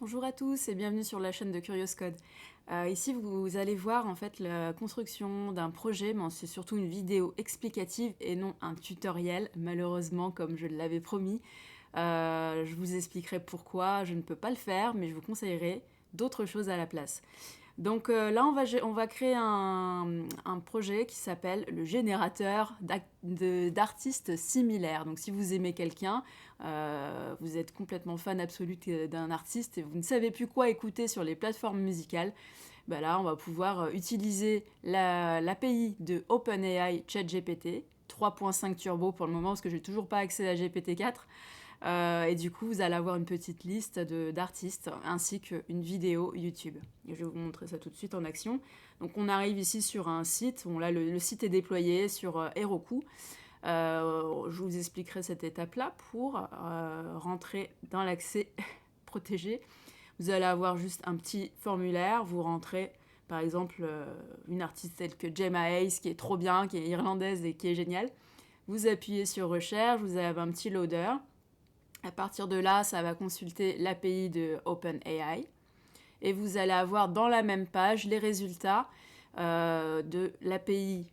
Bonjour à tous et bienvenue sur la chaîne de Curious Code. Ici, vous allez voir en fait la construction d'un projet, mais c'est surtout une vidéo explicative et non un tutoriel, malheureusement, comme je l'avais promis. Je vous expliquerai pourquoi je ne peux pas le faire, mais je vous conseillerai d'autres choses à la place. Donc là, on va créer un projet qui s'appelle le générateur d'artistes similaires. Donc si vous aimez quelqu'un, vous êtes complètement fan absolu d'un artiste et vous ne savez plus quoi écouter sur les plateformes musicales, bah là, on va pouvoir utiliser l'API de OpenAI ChatGPT 3.5 Turbo pour le moment parce que j'ai toujours pas accès à GPT-4. Et du coup, vous allez avoir une petite liste d'artistes ainsi qu'une vidéo YouTube. Et je vais vous montrer ça tout de suite en action. Donc on arrive ici sur un site. Bon, là, le site est déployé sur Heroku. Je vous expliquerai cette étape-là pour rentrer dans l'accès protégé. Vous allez avoir juste un petit formulaire. Vous rentrez, par exemple, une artiste telle que Gemma Hayes, qui est trop bien, qui est irlandaise et qui est géniale. Vous appuyez sur Recherche. Vous avez un petit loader. À partir de là, ça va consulter l'API de OpenAI et vous allez avoir dans la même page les résultats de l'API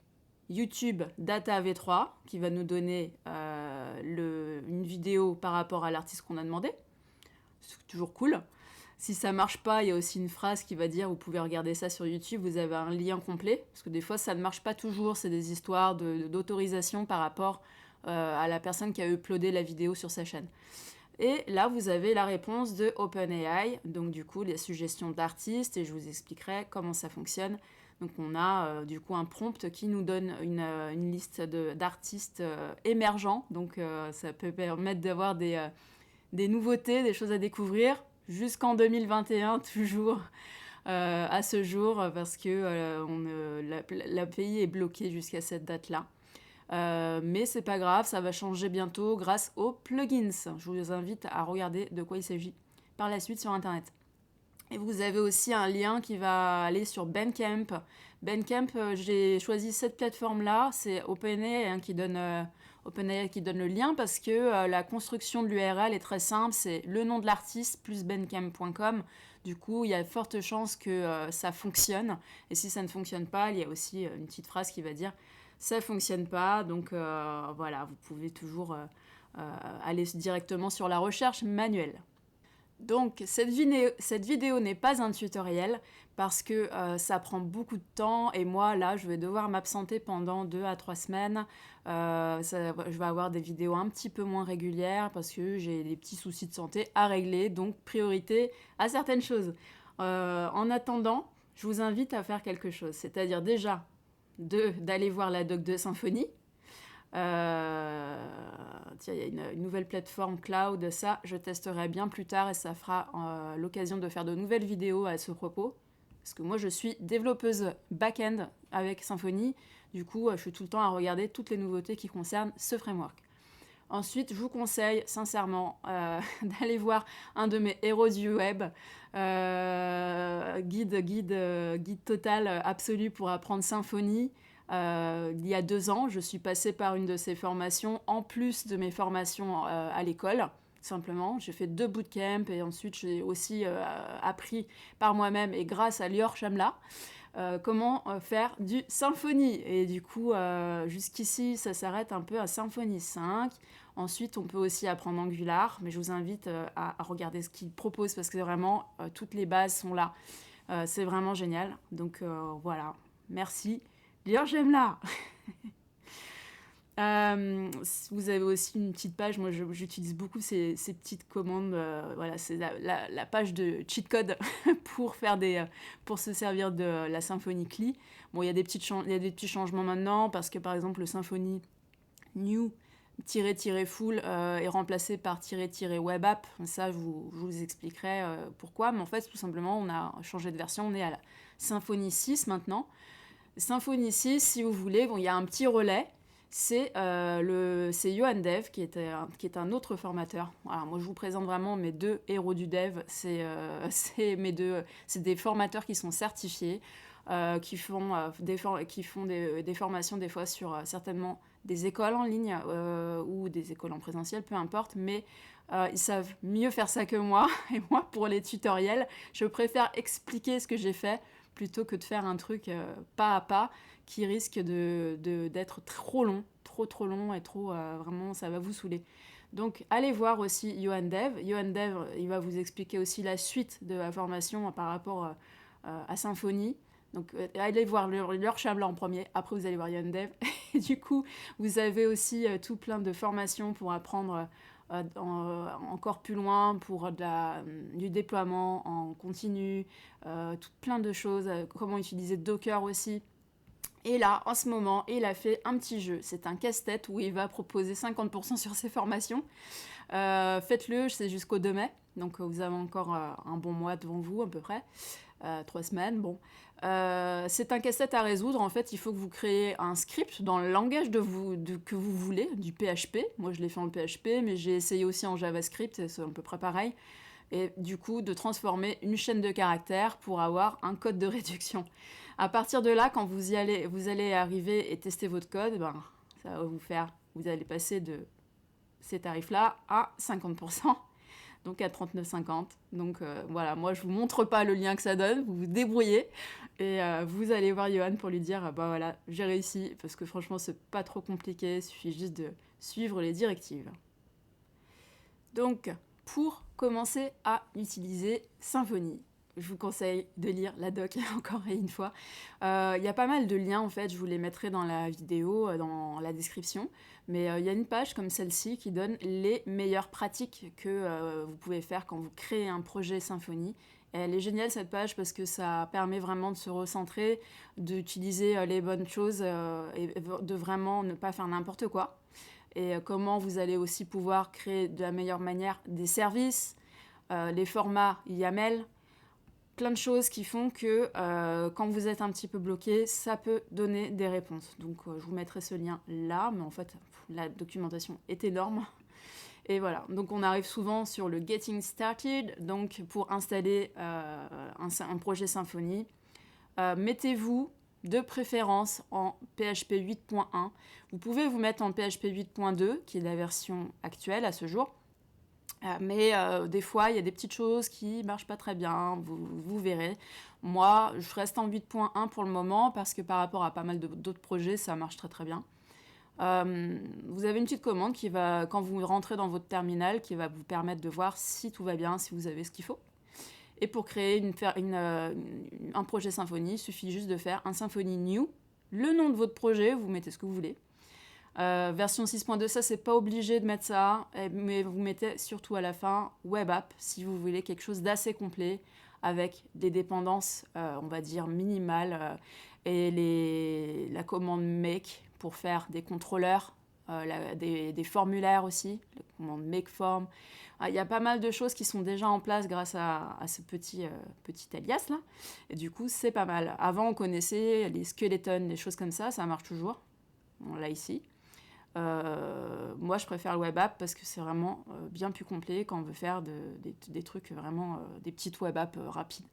YouTube Data V3 qui va nous donner une vidéo par rapport à l'artiste qu'on a demandé. C'est toujours cool. Si ça marche pas, il y a aussi une phrase qui va dire vous pouvez regarder ça sur YouTube, vous avez un lien complet. Parce que des fois, ça ne marche pas toujours, c'est des histoires d'autorisation par rapport à la personne qui a uploadé la vidéo sur sa chaîne. Et là, vous avez la réponse de OpenAI, donc du coup, les suggestions d'artistes, et je vous expliquerai comment ça fonctionne. Donc on a du coup un prompt qui nous donne une liste d'artistes émergents, donc ça peut permettre d'avoir des nouveautés, des choses à découvrir, jusqu'en 2021 toujours. À ce jour, parce que l'API est bloquée jusqu'à cette date-là. Mais c'est pas grave, ça va changer bientôt grâce aux plugins. Je vous invite à regarder de quoi il s'agit par la suite sur internet. Et vous avez aussi un lien qui va aller sur Bandcamp. Bandcamp, j'ai choisi cette plateforme-là, c'est OpenAI qui donne le lien parce que la construction de l'URL est très simple, c'est le nom de l'artiste plus bandcamp.com. Du coup, il y a de fortes chances que ça fonctionne. Et si ça ne fonctionne pas, il y a aussi une petite phrase qui va dire ça fonctionne pas. Donc voilà, vous pouvez toujours aller directement sur la recherche manuelle. Donc cette vidéo n'est pas un tutoriel parce que ça prend beaucoup de temps et moi là je vais devoir m'absenter pendant 2 à 3 semaines. Je vais avoir des vidéos un petit peu moins régulières parce que j'ai des petits soucis de santé à régler, donc priorité à certaines choses. En attendant, je vous invite à faire quelque chose, c'est-à-dire déjà d'aller voir la doc de Symfony. Tiens, il y a une nouvelle plateforme cloud, ça je testerai bien plus tard et ça fera l'occasion de faire de nouvelles vidéos à ce propos. Parce que moi je suis développeuse back-end avec Symfony, du coup je suis tout le temps à regarder toutes les nouveautés qui concernent ce framework. Ensuite, je vous conseille sincèrement d'aller voir un de mes héros du web, guide total absolu pour apprendre Symfony. Il y a 2 ans, je suis passée par une de ces formations, en plus de mes formations à l'école. Simplement, j'ai fait 2 bootcamps et ensuite j'ai aussi appris par moi-même et grâce à Lior Shamla comment faire du Symfony. Et du coup, jusqu'ici, ça s'arrête un peu à Symfony 5. Ensuite, on peut aussi apprendre Angular, mais je vous invite à regarder ce qu'il propose parce que vraiment, toutes les bases sont là. C'est vraiment génial. Donc voilà, merci. Lior Shamla. Vous avez aussi une petite page, moi j'utilise beaucoup ces petites commandes, voilà, c'est la page de cheat code pour se servir de la Symfony CLI. Bon, il y a des petits changements maintenant parce que par exemple le Symfony new full est remplacé par web app. Ça, je vous expliquerai pourquoi, mais en fait, tout simplement, on a changé de version, on est à la Symfony 6 maintenant. Symfony 6, si vous voulez, bon, il y a un petit relais. C'est Johan Dev qui est un autre formateur. Voilà, moi je vous présente vraiment mes 2 héros du dev. C'est des formateurs qui sont certifiés. qui font des formations des fois sur certainement des écoles en ligne ou des écoles en présentiel, peu importe, mais ils savent mieux faire ça que moi. Et moi, pour les tutoriels, je préfère expliquer ce que j'ai fait plutôt que de faire un truc pas à pas qui risque d'être trop long, trop long et vraiment, ça va vous saouler. Donc, allez voir aussi Johan Dev. Johan Dev, il va vous expliquer aussi la suite de la formation par rapport à Symfony. Donc, allez voir leur Chabla en premier. Après, vous allez voir Johan Dev. Et du coup, vous avez aussi tout plein de formations pour apprendre encore plus loin, pour du déploiement en continu, tout plein de choses. Comment utiliser Docker aussi. Et là, en ce moment, il a fait un petit jeu. C'est un casse-tête où il va proposer 50% sur ses formations. Faites-le, c'est jusqu'au 2 mai. Donc vous avez encore un bon mois devant vous à peu près. 3 semaines, bon. C'est un casse-tête à résoudre. En fait, il faut que vous créez un script dans le langage que vous voulez, du PHP. Moi, je l'ai fait en PHP, mais j'ai essayé aussi en JavaScript, et c'est à peu près pareil. Et du coup, de transformer une chaîne de caractères pour avoir un code de réduction. À partir de là, quand vous allez arriver et tester votre code, ça va vous allez passer de ces tarifs-là à 50%, donc à 39,50. Donc voilà, moi je vous montre pas le lien que ça donne, vous vous débrouillez et vous allez voir Johan pour lui dire voilà, j'ai réussi, parce que franchement c'est pas trop compliqué, il suffit juste de suivre les directives. Donc pour commencer à utiliser Symfony, je vous conseille de lire la doc encore une fois. Il y a pas mal de liens en fait, je vous les mettrai dans la vidéo, dans la description. Mais il y a une page comme celle-ci qui donne les meilleures pratiques que vous pouvez faire quand vous créez un projet Symfony. Et elle est géniale cette page parce que ça permet vraiment de se recentrer, d'utiliser les bonnes choses et de vraiment ne pas faire n'importe quoi. Et comment vous allez aussi pouvoir créer de la meilleure manière des services, les formats YAML, plein de choses qui font que quand vous êtes un petit peu bloqué, ça peut donner des réponses. Donc je vous mettrai ce lien là, mais en fait la documentation est énorme. Et voilà, donc on arrive souvent sur le Getting Started, donc pour installer un projet Symfony. Mettez-vous de préférence en PHP 8.1. Vous pouvez vous mettre en PHP 8.2, qui est la version actuelle à ce jour. Mais des fois, il y a des petites choses qui ne marchent pas très bien, vous verrez. Moi, je reste en 8.1 pour le moment parce que par rapport à pas mal d'autres projets, ça marche très très bien. Vous avez une petite commande qui va, quand vous rentrez dans votre terminal, qui va vous permettre de voir si tout va bien, si vous avez ce qu'il faut. Et pour créer un projet Symfony, il suffit juste de faire un Symfony New, le nom de votre projet, vous mettez ce que vous voulez. Version 6.2, ça c'est pas obligé de mettre ça, mais vous mettez surtout à la fin Web App si vous voulez quelque chose d'assez complet avec des dépendances, on va dire minimales, et la commande make pour faire des contrôleurs, des formulaires aussi, la commande make form. Il y a pas mal de choses qui sont déjà en place grâce à ce petit alias là, et du coup c'est pas mal. Avant on connaissait les skeletons, des choses comme ça marche toujours. On l'a ici. Moi, je préfère le web app parce que c'est vraiment bien plus complet quand on veut faire des trucs vraiment, des petites web apps rapides.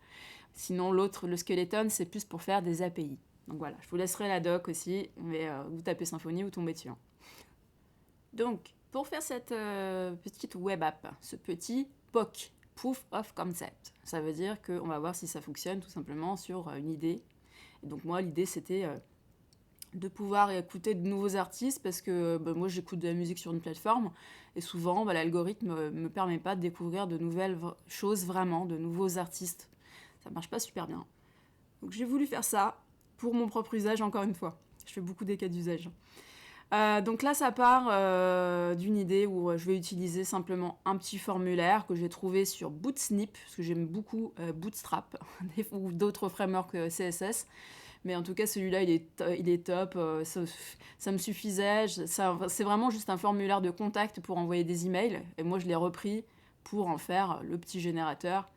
Sinon, le skeleton, c'est plus pour faire des API. Donc voilà, je vous laisserai la doc aussi, mais vous tapez Symfony, vous tombez dessus. Donc, pour faire cette petite web app, ce petit POC, Proof of Concept, ça veut dire qu'on va voir si ça fonctionne tout simplement sur une idée. Et donc moi, l'idée, c'était de pouvoir écouter de nouveaux artistes parce que moi j'écoute de la musique sur une plateforme et souvent l'algorithme me permet pas de découvrir de nouvelles choses vraiment, de nouveaux artistes. Ça marche pas super bien. Donc j'ai voulu faire ça pour mon propre usage encore une fois. Je fais beaucoup des cas d'usage. Donc là ça part d'une idée où je vais utiliser simplement un petit formulaire que j'ai trouvé sur Bootsnip parce que j'aime beaucoup Bootstrap ou d'autres frameworks CSS. Mais en tout cas, celui-là, il est top. Ça me suffisait. C'est vraiment juste un formulaire de contact pour envoyer des emails. Et moi, je l'ai repris pour en faire le petit générateur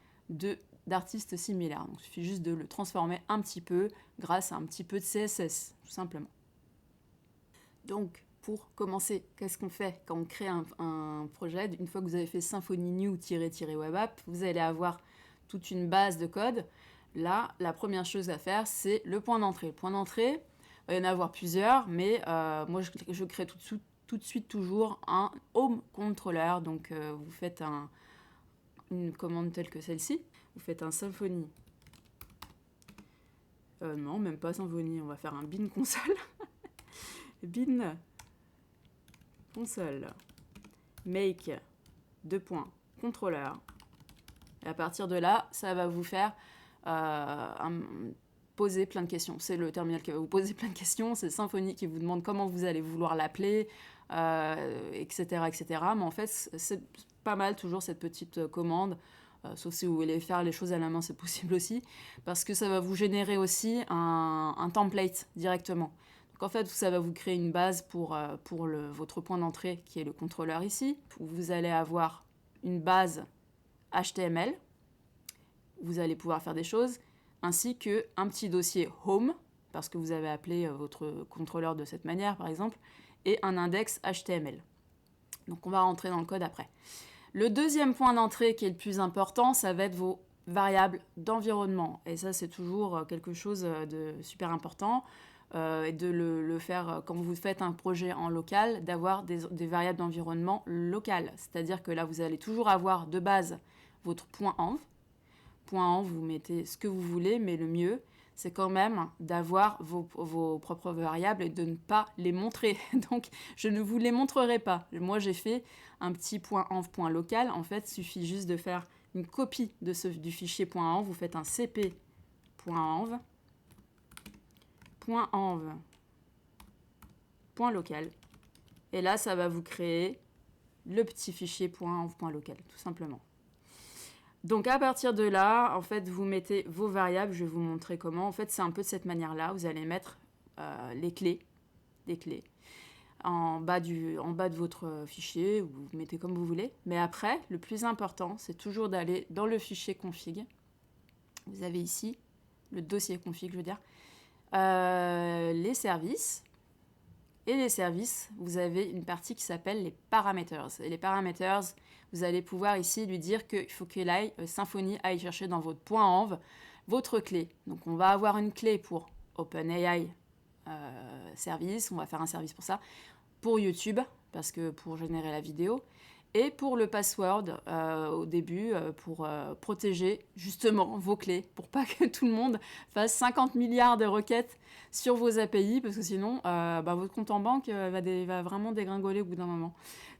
d'artistes similaires. Donc, il suffit juste de le transformer un petit peu grâce à un petit peu de CSS, tout simplement. Donc, pour commencer, qu'est-ce qu'on fait quand on crée un projet? Une fois que vous avez fait Symfony New-web app, vous allez avoir toute une base de code. là, la première chose à faire, c'est le point d'entrée. Le point d'entrée, il va y en avoir plusieurs, mais moi, je crée tout de suite toujours un Home Controller. Donc, vous faites une commande telle que celle-ci. Vous faites un Symfony. Non, même pas Symfony, on va faire un bin console. Bin console. Make controller. Et à partir de là, ça va vous faire poser plein de questions. C'est le terminal qui va vous poser plein de questions. C'est Symfony qui vous demande comment vous allez vouloir l'appeler, etc., etc. Mais en fait, c'est pas mal toujours cette petite commande. Sauf si vous voulez faire les choses à la main, c'est possible aussi. Parce que ça va vous générer aussi un template directement. Donc en fait, ça va vous créer une base pour votre point d'entrée, qui est le contrôleur ici, où vous allez avoir une base HTML, vous allez pouvoir faire des choses, ainsi qu'un petit dossier Home, parce que vous avez appelé votre contrôleur de cette manière, par exemple, et un index HTML. Donc on va rentrer dans le code après. Le deuxième point d'entrée qui est le plus important, ça va être vos variables d'environnement. Et ça, c'est toujours quelque chose de super important. Et de le faire quand vous faites un projet en local, d'avoir des variables d'environnement locales. C'est-à-dire que là, vous allez toujours avoir de base votre .env. .env, vous mettez ce que vous voulez, mais le mieux, c'est quand même d'avoir vos propres variables et de ne pas les montrer. Donc, je ne vous les montrerai pas. Moi, j'ai fait un petit .env.local. En fait, il suffit juste de faire une copie du fichier .env. Vous faites un cp.env. .env.local. Et là, ça va vous créer le petit fichier .env.local, tout simplement. Donc à partir de là, en fait, vous mettez vos variables. Je vais vous montrer comment. En fait, c'est un peu de cette manière-là. Vous allez mettre les clés en bas de votre fichier. Vous mettez comme vous voulez. Mais après, le plus important, c'est toujours d'aller dans le fichier config. Vous avez ici le dossier config, je veux dire. Les services. Et les services, vous avez une partie qui s'appelle les parameters. Et les parameters, vous allez pouvoir ici lui dire qu'il faut qu'il aille, Symfony aille chercher dans votre .env votre clé. Donc on va avoir une clé pour OpenAI service, on va faire un service pour ça, pour YouTube, parce que pour générer la vidéo, et pour le password au début, pour protéger justement vos clés, pour pas que tout le monde fasse 50 milliards de requêtes sur vos API, parce que sinon, votre compte en banque va vraiment dégringoler au bout d'un moment.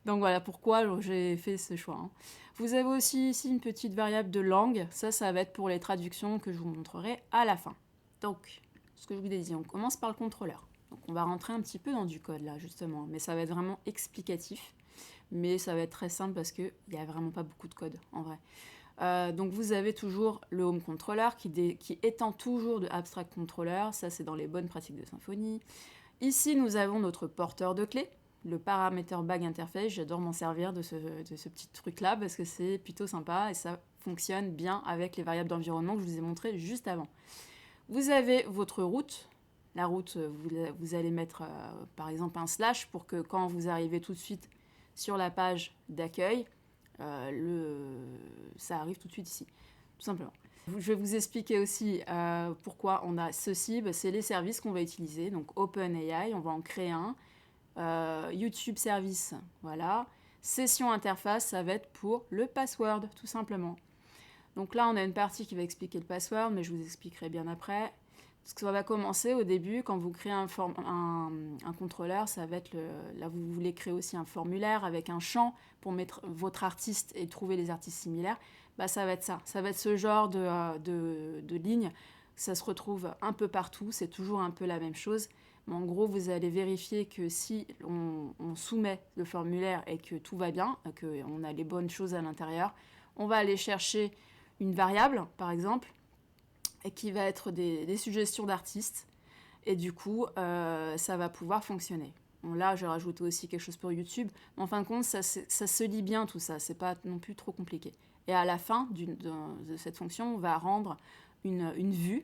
Donc voilà pourquoi j'ai fait ce choix. Hein. Vous avez aussi ici une petite variable de langue. Ça va être pour les traductions que je vous montrerai à la fin. Donc, ce que je vous ai dit, on commence par le contrôleur. Donc on va rentrer un petit peu dans du code là, justement, mais ça va être vraiment explicatif. Mais ça va être très simple parce qu'il n'y a vraiment pas beaucoup de code, en vrai. Donc vous avez toujours le Home Controller qui étend toujours de Abstract Controller. Ça, c'est dans les bonnes pratiques de Symfony. Ici, nous avons notre porteur de clé, le Parameter Bag Interface. J'adore m'en servir de ce petit truc-là parce que c'est plutôt sympa et ça fonctionne bien avec les variables d'environnement que je vous ai montré juste avant. Vous avez votre route. La route, vous allez mettre par exemple un slash pour que quand vous arrivez tout de suite sur la page d'accueil, ça arrive tout de suite ici, tout simplement. Je vais vous expliquer aussi pourquoi on a ceci. C'est les services qu'on va utiliser. Donc OpenAI, on va en créer un. YouTube Service, voilà. Session interface, ça va être pour le password, tout simplement. Donc là, on a une partie qui va expliquer le password, mais je vous expliquerai bien après. Ce que ça va commencer au début, quand vous créez un contrôleur, ça va être là vous voulez créer aussi un formulaire avec un champ pour mettre votre artiste et trouver les artistes similaires. Ça va être ça. Ça va être ce genre de ligne. Ça se retrouve un peu partout, c'est toujours un peu la même chose. Mais en gros, vous allez vérifier que si on soumet le formulaire et que tout va bien, qu'on a les bonnes choses à l'intérieur, on va aller chercher une variable, par exemple, et qui va être des suggestions d'artistes. Et du coup, ça va pouvoir fonctionner. Bon, là, j'ai rajouté aussi quelque chose pour YouTube. Mais en fin de compte, ça se lit bien tout ça. C'est pas non plus trop compliqué. Et à la fin de cette fonction, on va rendre une vue.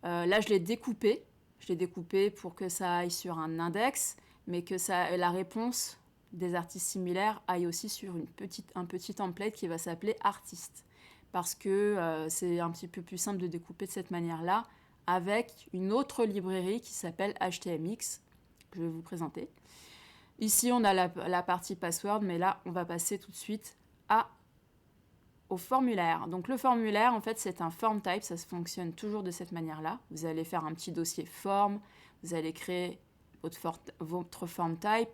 Là, je l'ai découpé. Je l'ai découpé pour que ça aille sur un index, mais que la réponse des artistes similaires aille aussi sur un petit template qui va s'appeler artiste. parce que c'est un petit peu plus simple de découper de cette manière-là avec une autre librairie qui s'appelle HTMX, que je vais vous présenter. Ici, on a la partie password, mais là, on va passer tout de suite au formulaire. Donc le formulaire, en fait, c'est un form type, ça se fonctionne toujours de cette manière-là. Vous allez faire un petit dossier form, vous allez créer votre form type.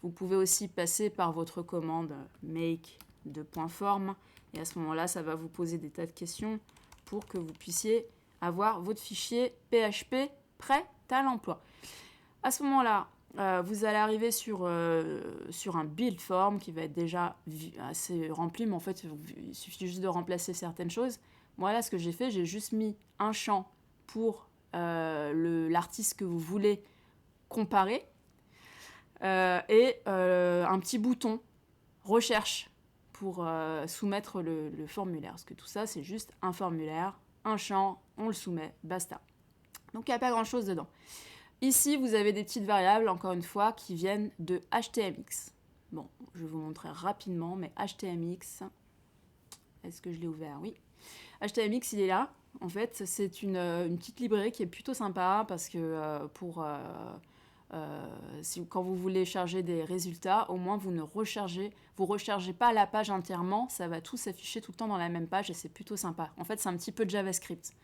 Vous pouvez aussi passer par votre commande make de .form, et à ce moment-là, ça va vous poser des tas de questions pour que vous puissiez avoir votre fichier PHP prêt à l'emploi. À ce moment-là, vous allez arriver sur un build form qui va être déjà assez rempli, mais en fait, il suffit juste de remplacer certaines choses. Moi, là, ce que j'ai fait, j'ai juste mis un champ pour l'artiste que vous voulez comparer et un petit bouton recherche pour soumettre le formulaire. Parce que tout ça, c'est juste un formulaire, un champ, on le soumet, basta. Donc, il n'y a pas grand-chose dedans. Ici, vous avez des petites variables, encore une fois, qui viennent de HTMX. Bon, je vais vous montrer rapidement, mais HTMX, est-ce que je l'ai ouvert? Oui. HTMX, il est là. En fait, c'est une petite librairie qui est plutôt sympa parce que quand vous voulez charger des résultats, au moins vous rechargez pas la page entièrement, ça va tout s'afficher tout le temps dans la même page et c'est plutôt sympa. En fait, c'est un petit peu de JavaScript.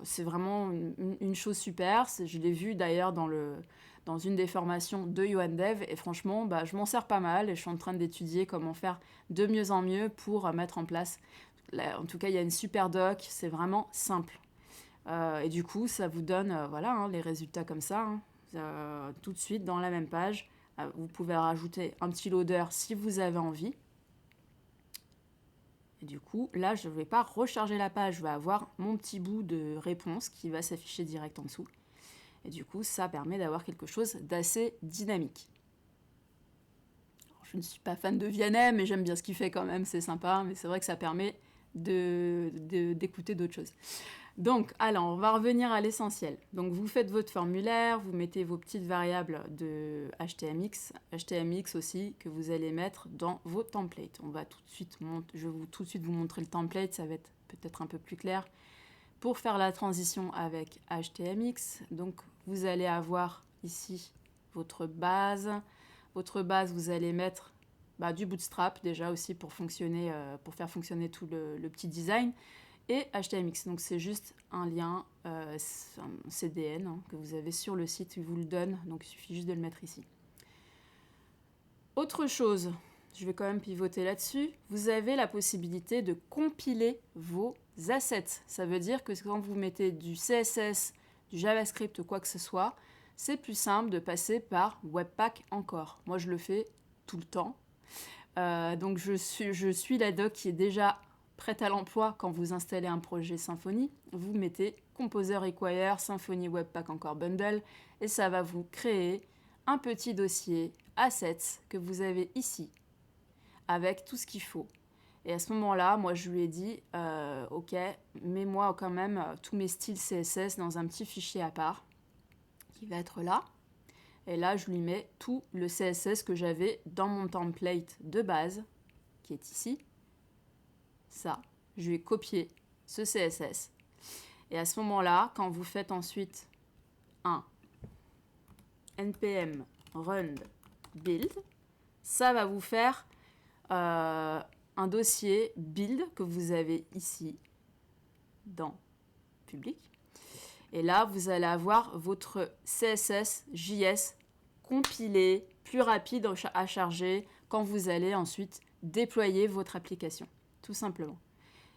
C'est vraiment une chose super. Je l'ai vu d'ailleurs dans une des formations de YouAnDev et franchement, je m'en sers pas mal et je suis en train d'étudier comment faire de mieux en mieux pour mettre en place. En tout cas, il y a une super doc, c'est vraiment simple. Et du coup, ça vous donne les résultats comme ça, tout de suite dans la même page. Vous pouvez rajouter un petit loader si vous avez envie. Et du coup, là, je ne vais pas recharger la page, je vais avoir mon petit bout de réponse qui va s'afficher direct en dessous. Et du coup, ça permet d'avoir quelque chose d'assez dynamique. Alors, je ne suis pas fan de Vianney, mais j'aime bien ce qu'il fait quand même, c'est sympa. Mais c'est vrai que ça permet d'écouter d'autres choses. Donc, alors, on va revenir à l'essentiel. Donc, vous faites votre formulaire, vous mettez vos petites variables de HTMX aussi, que vous allez mettre dans vos templates. Je vais tout de suite vous montrer le template, ça va être peut-être un peu plus clair. Pour faire la transition avec HTMX, donc, vous allez avoir ici votre base. Votre base, vous allez mettre du Bootstrap déjà aussi pour faire fonctionner tout le petit design. Et HTMX, donc c'est juste un lien un CDN que vous avez sur le site, il vous le donne, donc il suffit juste de le mettre ici. Autre chose, je vais quand même pivoter là-dessus, vous avez la possibilité de compiler vos assets. Ça veut dire que quand vous mettez du CSS, du JavaScript ou quoi que ce soit, c'est plus simple de passer par Webpack encore. Moi, je le fais tout le temps. Donc je suis la doc qui est déjà prête à l'emploi. Quand vous installez un projet Symfony, vous mettez Composer Require Symfony Webpack encore Bundle et ça va vous créer un petit dossier assets que vous avez ici avec tout ce qu'il faut. Et à ce moment-là, moi je lui ai dit ok, mets-moi quand même tous mes styles CSS dans un petit fichier à part qui va être là. Et là, je lui mets tout le CSS que j'avais dans mon template de base, qui est ici. Ça, je vais copier ce CSS. Et à ce moment-là, quand vous faites ensuite un npm run build, ça va vous faire un dossier build que vous avez ici dans public. Et là, vous allez avoir votre CSS JS compilé, plus rapide à charger quand vous allez ensuite déployer votre application, tout simplement.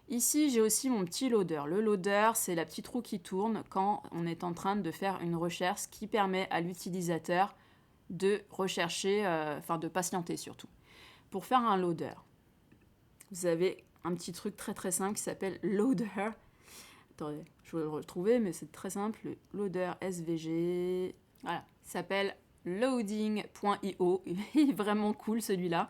Ici, j'ai aussi mon petit loader. Le loader, c'est la petite roue qui tourne quand on est en train de faire une recherche qui permet à l'utilisateur de rechercher, de patienter surtout. Pour faire un loader, vous avez un petit truc très très simple qui s'appelle loader. Attendez, je vais le retrouver, mais c'est très simple. Le loader SVG, voilà, il s'appelle loading.io. Il est vraiment cool celui-là.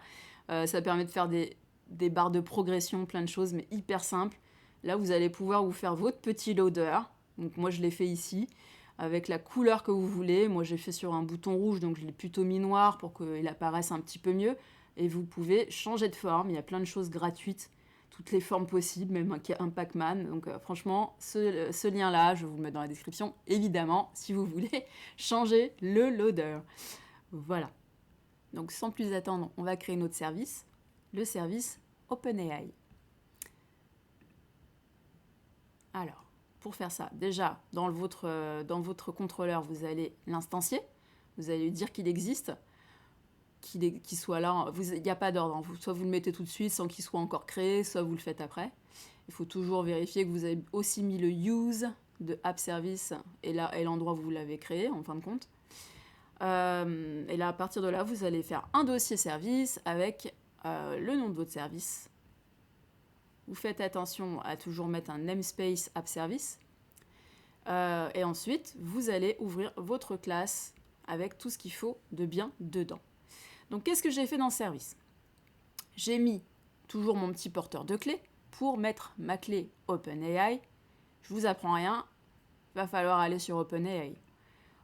Ça permet de faire des barres de progression, plein de choses, mais hyper simple. Là, vous allez pouvoir vous faire votre petit loader. Donc moi, je l'ai fait ici, avec la couleur que vous voulez. Moi, j'ai fait sur un bouton rouge, donc je l'ai plutôt mis noir pour qu'il apparaisse un petit peu mieux. Et vous pouvez changer de forme. Il y a plein de choses gratuites. toutes les formes possibles, même un Pac-Man. Donc franchement, ce lien-là, je vous le mets dans la description, évidemment, si vous voulez changer le loader. Voilà. Donc sans plus attendre, on va créer notre service, le service OpenAI. Alors, pour faire ça, déjà, dans votre contrôleur, vous allez l'instancier, vous allez lui dire qu'il existe, qu'il soit là. Il n'y a pas d'ordre, hein. Soit vous le mettez tout de suite sans qu'il soit encore créé, soit vous le faites après. Il faut toujours vérifier que vous avez aussi mis le use de app service et l'endroit où vous l'avez créé, en fin de compte. Et là, à partir de là, vous allez faire un dossier service avec le nom de votre service. Vous faites attention à toujours mettre un namespace app service. Et ensuite, vous allez ouvrir votre classe avec tout ce qu'il faut de bien dedans. Donc, qu'est-ce que j'ai fait dans le service? J'ai mis toujours mon petit porteur de clé pour mettre ma clé OpenAI. Je vous apprends rien, il va falloir aller sur OpenAI.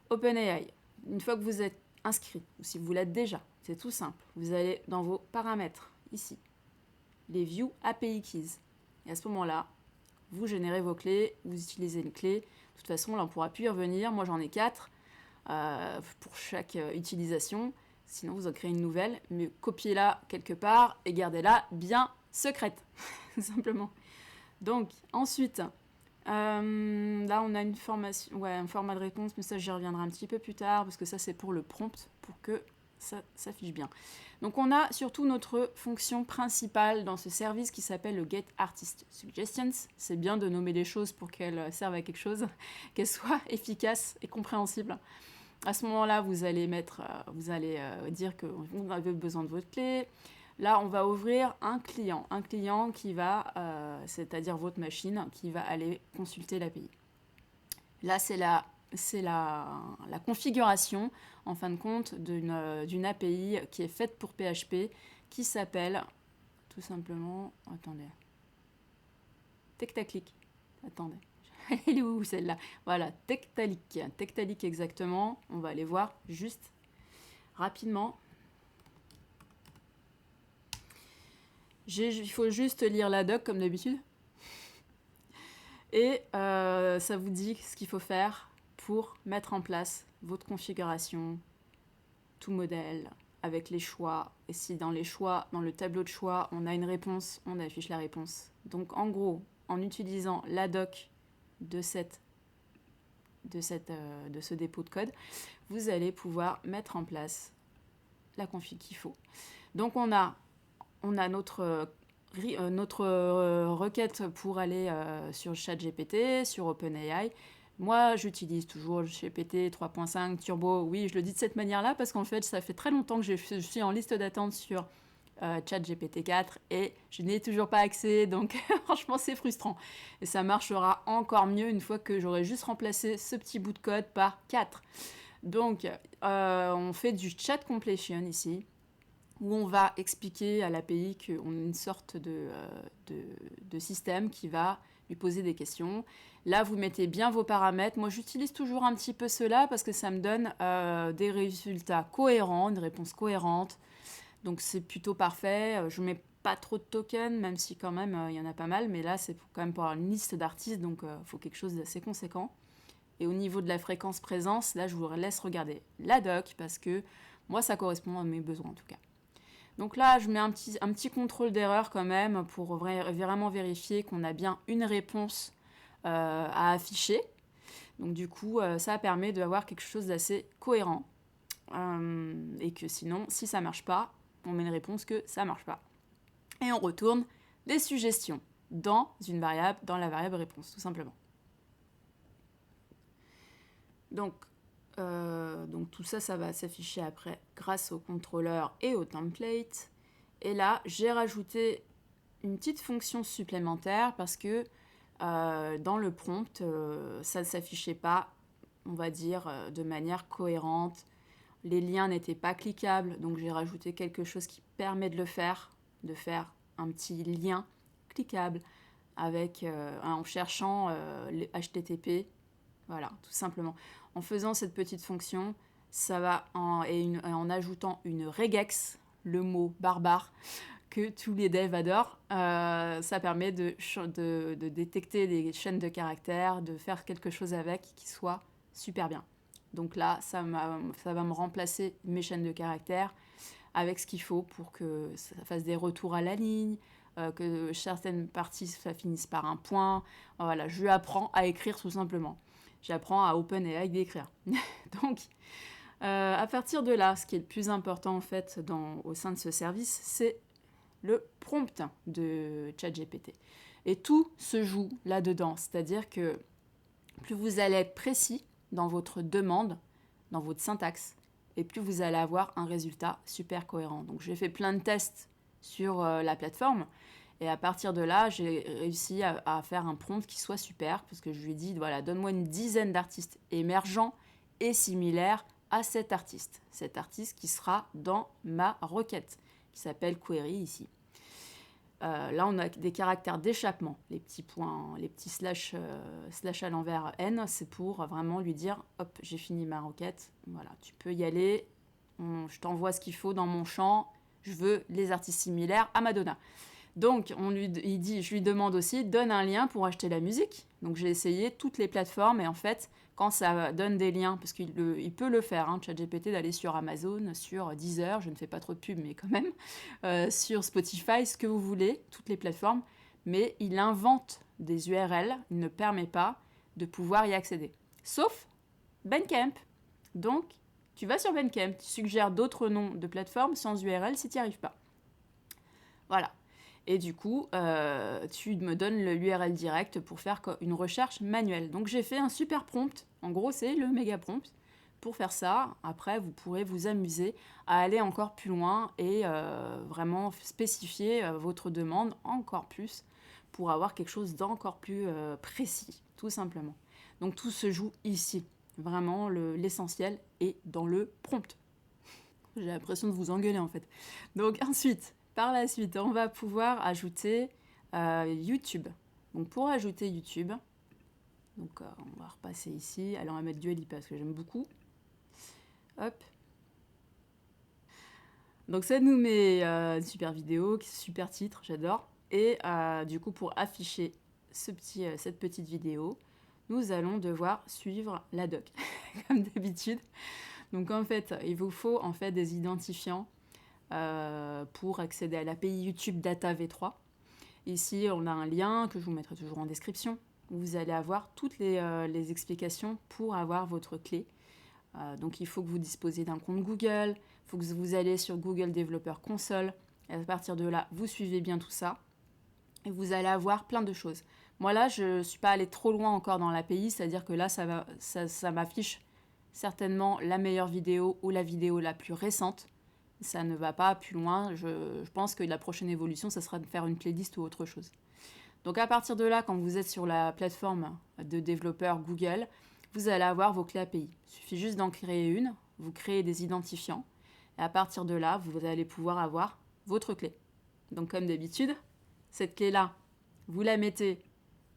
OpenAI, une fois que vous êtes inscrit, ou si vous l'êtes déjà, c'est tout simple. Vous allez dans vos paramètres, ici, les View API Keys. Et à ce moment-là, vous générez vos clés, vous utilisez une clé. De toute façon, là, on ne pourra plus y revenir. Moi, j'en ai 4 pour chaque utilisation. Sinon, vous en créez une nouvelle, mais copiez-la quelque part et gardez-la bien secrète, tout simplement. Donc, ensuite, là, on a une formation, un format de réponse, mais ça, j'y reviendrai un petit peu plus tard, parce que ça, c'est pour le prompt, pour que ça s'affiche bien. Donc, on a surtout notre fonction principale dans ce service qui s'appelle le Get Artist Suggestions. C'est bien de nommer les choses pour qu'elles servent à quelque chose, qu'elles soient efficaces et compréhensibles. À ce moment-là, vous allez dire que vous avez besoin de votre clé. Là, on va ouvrir un client qui va, c'est-à-dire votre machine, qui va aller consulter l'API. Là, c'est la configuration, en fin de compte, d'une API qui est faite pour PHP, qui s'appelle tout simplement, attendez, Tectalic. Attendez. Elle est où celle-là? Voilà, Tectalic. Tectalic exactement. On va aller voir juste rapidement. Il faut juste lire la doc comme d'habitude. Et ça vous dit ce qu'il faut faire pour mettre en place votre configuration, tout modèle, avec les choix. Et si dans les choix, dans le tableau de choix, on a une réponse, on affiche la réponse. Donc en gros, en utilisant la doc de ce dépôt de code, vous allez pouvoir mettre en place la config qu'il faut. Donc on a notre requête pour aller sur ChatGPT, sur OpenAI. Moi, j'utilise toujours GPT 3.5 Turbo. Oui, je le dis de cette manière-là parce qu'en fait, ça fait très longtemps que je suis en liste d'attente sur ChatGPT 4 et je n'ai toujours pas accès, donc franchement c'est frustrant. Et ça marchera encore mieux une fois que j'aurai juste remplacé ce petit bout de code par 4. Donc on fait du chat completion ici, où on va expliquer à l'API qu'on a une sorte de système qui va lui poser des questions. Là, vous mettez bien vos paramètres. Moi, j'utilise toujours un petit peu cela parce que ça me donne des résultats cohérents, une réponse cohérente. Donc c'est plutôt parfait. Je ne mets pas trop de tokens, même si quand même il y en a pas mal. Mais là, c'est quand même pour avoir une liste d'artistes, donc il faut quelque chose d'assez conséquent. Et au niveau de la fréquence présence, là, je vous laisse regarder la doc parce que moi, ça correspond à mes besoins en tout cas. Donc là, je mets un petit contrôle d'erreur quand même pour vraiment vérifier qu'on a bien une réponse à afficher. Donc du coup, ça permet d'avoir quelque chose d'assez cohérent. Et que sinon, si ça ne marche pas, on met une réponse que ça ne marche pas. Et on retourne des suggestions dans la variable réponse, tout simplement. Donc tout ça, ça va s'afficher après grâce au contrôleur et au template. Et là, j'ai rajouté une petite fonction supplémentaire parce que dans le prompt, ça ne s'affichait pas, on va dire, de manière cohérente. Les liens n'étaient pas cliquables, donc j'ai rajouté quelque chose qui permet de faire un petit lien cliquable en cherchant les HTTP. Voilà, tout simplement. En faisant cette petite fonction, ça va en ajoutant une regex, le mot barbare, que tous les devs adorent. Ça permet de détecter des chaînes de caractères, de faire quelque chose avec qui soit super bien. Donc là, ça va me remplacer mes chaînes de caractères avec ce qu'il faut pour que ça fasse des retours à la ligne, que certaines parties ça finisse par un point. Voilà, je lui apprends à écrire tout simplement. J'apprends à OpenAI d'écrire. Donc, à partir de là, ce qui est le plus important en fait au sein de ce service, c'est le prompt de ChatGPT. Et tout se joue là-dedans, c'est-à-dire que plus vous allez être précis dans votre demande, dans votre syntaxe, et plus vous allez avoir un résultat super cohérent. Donc j'ai fait plein de tests sur la plateforme, et à partir de là, j'ai réussi à faire un prompt qui soit super, parce que je lui ai dit, voilà, donne-moi une dizaine d'artistes émergents et similaires à cet artiste qui sera dans ma requête, qui s'appelle query ici. Là, on a des caractères d'échappement, les petits points, les petits slash à l'envers n, c'est pour vraiment lui dire, hop, j'ai fini ma requête, voilà, tu peux y aller, je t'envoie ce qu'il faut dans mon champ, je veux les artistes similaires à Madonna. Donc, je lui demande aussi, donne un lien pour acheter la musique. Donc, j'ai essayé toutes les plateformes et en fait, quand ça donne des liens, parce qu'il peut le faire, hein, ChatGPT, d'aller sur Amazon, sur Deezer, je ne fais pas trop de pub, mais quand même, sur Spotify, ce que vous voulez, toutes les plateformes, mais il invente des URL, il ne permet pas de pouvoir y accéder. Sauf Bandcamp. Donc, tu vas sur Bandcamp, tu suggères d'autres noms de plateformes sans URL si tu n'y arrives pas. Voilà. Et du coup, tu me donnes l'URL direct pour faire une recherche manuelle. Donc j'ai fait un super prompt. En gros, c'est le méga prompt. Pour faire ça, après, vous pourrez vous amuser à aller encore plus loin et vraiment spécifier votre demande encore plus pour avoir quelque chose d'encore plus précis, tout simplement. Donc tout se joue ici. Vraiment, l'essentiel est dans le prompt. J'ai l'impression de vous engueuler en fait. Donc ensuite... Par la suite, on va pouvoir ajouter YouTube. Donc pour ajouter YouTube, donc, on va repasser ici. Alors on va mettre Dueli parce que j'aime beaucoup. Hop. Donc ça nous met une super vidéo, super titre, j'adore. Et du coup pour afficher cette petite vidéo, nous allons devoir suivre la doc, comme d'habitude. Donc en fait, il vous faut en fait des identifiants pour accéder à l'API YouTube Data V3. Ici, on a un lien que je vous mettrai toujours en description où vous allez avoir toutes les explications pour avoir votre clé. Donc, il faut que vous disposiez d'un compte Google, il faut que vous allez sur Google Developer Console. Et à partir de là, vous suivez bien tout ça et vous allez avoir plein de choses. Moi, là, je ne suis pas allée trop loin encore dans l'API, c'est-à-dire que là, ça m'affiche certainement la meilleure vidéo ou la vidéo la plus récente. Ça ne va pas plus loin. Je pense que la prochaine évolution, ça sera de faire une playlist ou autre chose. Donc à partir de là, quand vous êtes sur la plateforme de développeur Google, vous allez avoir vos clés API. Il suffit juste d'en créer une, vous créez des identifiants, et à partir de là, vous allez pouvoir avoir votre clé. Donc comme d'habitude, cette clé-là, vous la mettez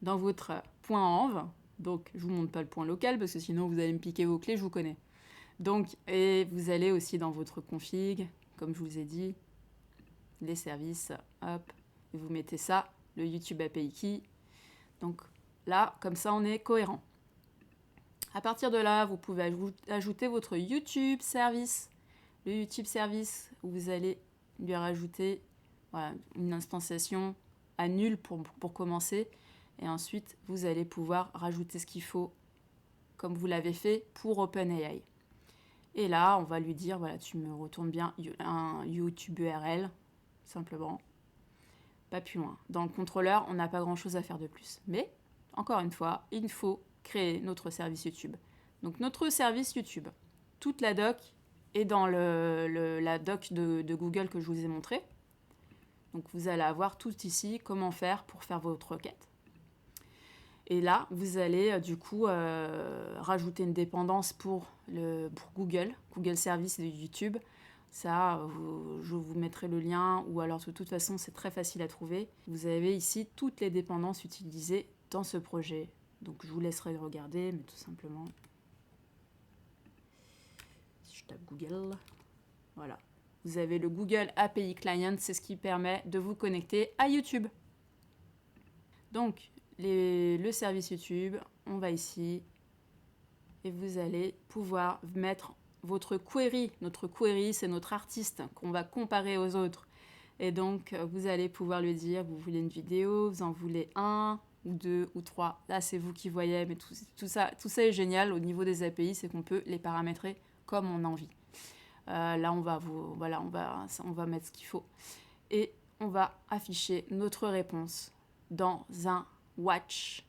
dans votre point env. Donc je ne vous montre pas le point local, parce que sinon vous allez me piquer vos clés, je vous connais. Donc, et vous allez aussi dans votre config, comme je vous ai dit, les services, hop, et vous mettez ça, le YouTube API Key. Donc là, comme ça, on est cohérent. À partir de là, vous pouvez ajouter votre YouTube service. Le YouTube service, où vous allez lui rajouter voilà, une instanciation à nul pour commencer. Et ensuite, vous allez pouvoir rajouter ce qu'il faut, comme vous l'avez fait pour OpenAI. Et là, on va lui dire, voilà, tu me retournes bien un YouTube URL, simplement. Pas plus loin. Dans le contrôleur, on n'a pas grand-chose à faire de plus. Mais, encore une fois, il faut créer notre service YouTube. Donc, notre service YouTube, toute la doc est dans la doc de Google que je vous ai montré. Donc, vous allez avoir tout ici, comment faire pour faire votre requête. Et là, vous allez du coup rajouter une dépendance pour Google Service de YouTube. Ça, je vous mettrai le lien, ou alors de toute façon, c'est très facile à trouver. Vous avez ici toutes les dépendances utilisées dans ce projet. Donc, je vous laisserai regarder, mais tout simplement, si je tape Google, voilà. vous avez le Google API Client, c'est ce qui permet de vous connecter à YouTube. Donc, le service YouTube, on va ici et vous allez pouvoir mettre votre query. Notre query, c'est notre artiste qu'on va comparer aux autres. Et donc, vous allez pouvoir lui dire, vous voulez une vidéo, vous en voulez un, ou deux, ou trois. Là, c'est vous qui voyez, mais tout ça est génial au niveau des API, c'est qu'on peut les paramétrer comme on a envie. Là, on va mettre ce qu'il faut. Et on va afficher notre réponse dans un watch.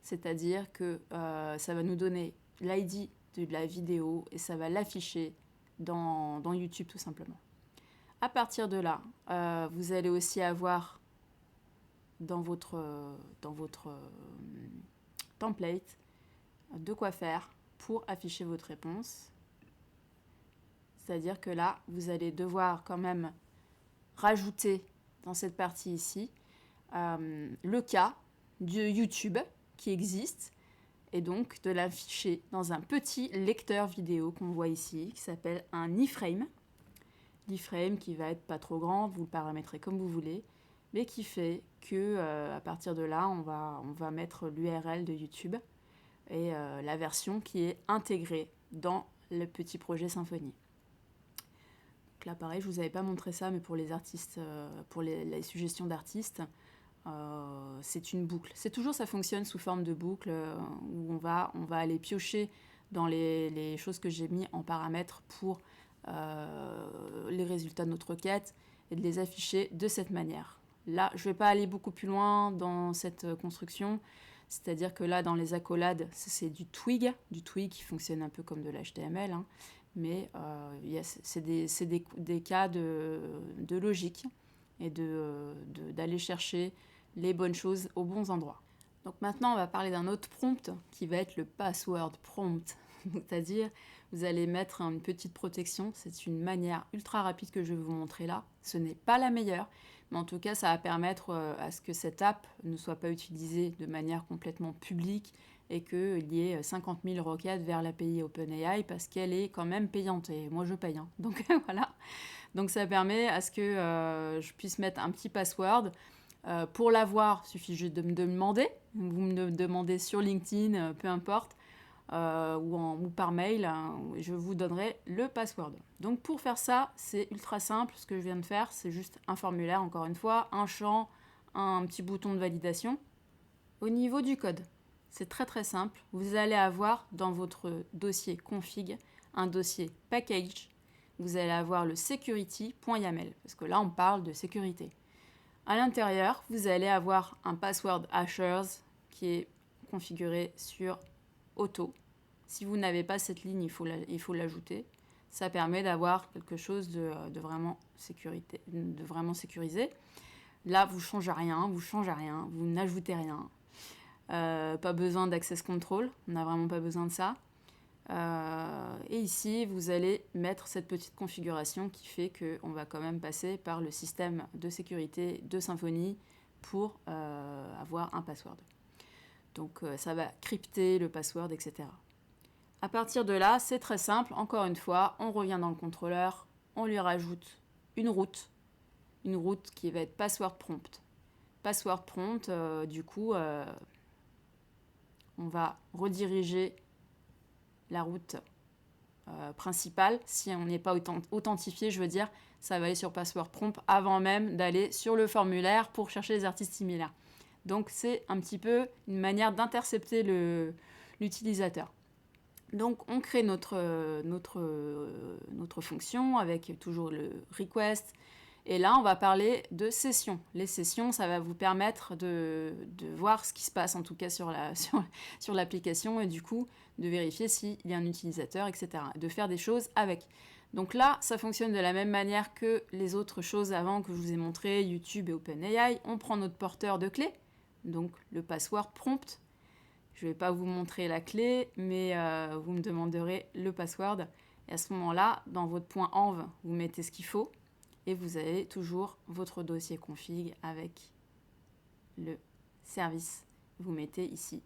C'est-à-dire que ça va nous donner l'ID de la vidéo et ça va l'afficher dans YouTube tout simplement. À partir de là, vous allez aussi avoir dans votre template de quoi faire pour afficher votre réponse. C'est-à-dire que là, vous allez devoir quand même rajouter dans cette partie ici le cas de YouTube qui existe et donc de l'afficher dans un petit lecteur vidéo qu'on voit ici qui s'appelle un iframe. L'iframe qui va être pas trop grand, vous le paramétrez comme vous voulez, mais qui fait que à partir de là, on va mettre l'URL de YouTube et la version qui est intégrée dans le petit projet Symfony. Donc là, pareil, je vous avais pas montré ça, mais pour les artistes, pour les suggestions d'artistes, c'est une boucle. C'est toujours, ça fonctionne sous forme de boucle où on va aller piocher dans les choses que j'ai mis en paramètres pour les résultats de notre requête et de les afficher de cette manière. Là, je ne vais pas aller beaucoup plus loin dans cette construction, c'est-à-dire que là, dans les accolades, c'est du Twig qui fonctionne un peu comme de l'HTML, hein, mais c'est des cas de logique et d'aller chercher les bonnes choses aux bons endroits. Donc maintenant, on va parler d'un autre prompt qui va être le password prompt, c'est-à-dire vous allez mettre une petite protection. C'est une manière ultra rapide que je vais vous montrer là. Ce n'est pas la meilleure, mais en tout cas, ça va permettre à ce que cette app ne soit pas utilisée de manière complètement publique et qu'il y ait 50 000 requêtes vers l'API OpenAI parce qu'elle est quand même payante. Et moi, je paye. Hein. Donc voilà. Donc ça permet à ce que je puisse mettre un petit password. Pour l'avoir, il suffit juste de me demander. Vous me demandez sur LinkedIn, peu importe. Ou par mail, hein, je vous donnerai le password. Donc pour faire ça, c'est ultra simple. Ce que je viens de faire, c'est juste un formulaire, encore une fois, un champ, un petit bouton de validation. Au niveau du code, c'est très très simple. Vous allez avoir dans votre dossier config un dossier package. Vous allez avoir le security.yaml, parce que là on parle de sécurité. À l'intérieur, vous allez avoir un password hashers qui est configuré sur auto. Si vous n'avez pas cette ligne, il faut l'ajouter. Ça permet d'avoir quelque chose de vraiment sécurisé. Là, vous ne changez rien, vous n'ajoutez rien. Pas besoin d'access control, on n'a vraiment pas besoin de ça. Et ici, vous allez mettre cette petite configuration qui fait qu'on va quand même passer par le système de sécurité de Symfony pour avoir un password. Donc ça va crypter le password, etc. À partir de là, c'est très simple. Encore une fois, on revient dans le contrôleur, on lui rajoute une route qui va être password prompt. Password prompt, du coup, on va rediriger la route principale. Si on n'est pas authentifié, je veux dire, ça va aller sur password prompt avant même d'aller sur le formulaire pour chercher les artistes similaires. Donc c'est un petit peu une manière d'intercepter l'utilisateur. Donc on crée notre fonction avec toujours le request. Et là, on va parler de sessions. Les sessions, ça va vous permettre de voir ce qui se passe, en tout cas sur l'application, et du coup, de vérifier s'il y a un utilisateur, etc. De faire des choses avec. Donc là, ça fonctionne de la même manière que les autres choses avant que je vous ai montré, YouTube et OpenAI. On prend notre porteur de clé, donc le password prompt. Je ne vais pas vous montrer la clé, mais vous me demanderez le password. Et à ce moment-là, dans votre point env, vous mettez ce qu'il faut. Et vous avez toujours votre dossier config avec le service. Vous mettez ici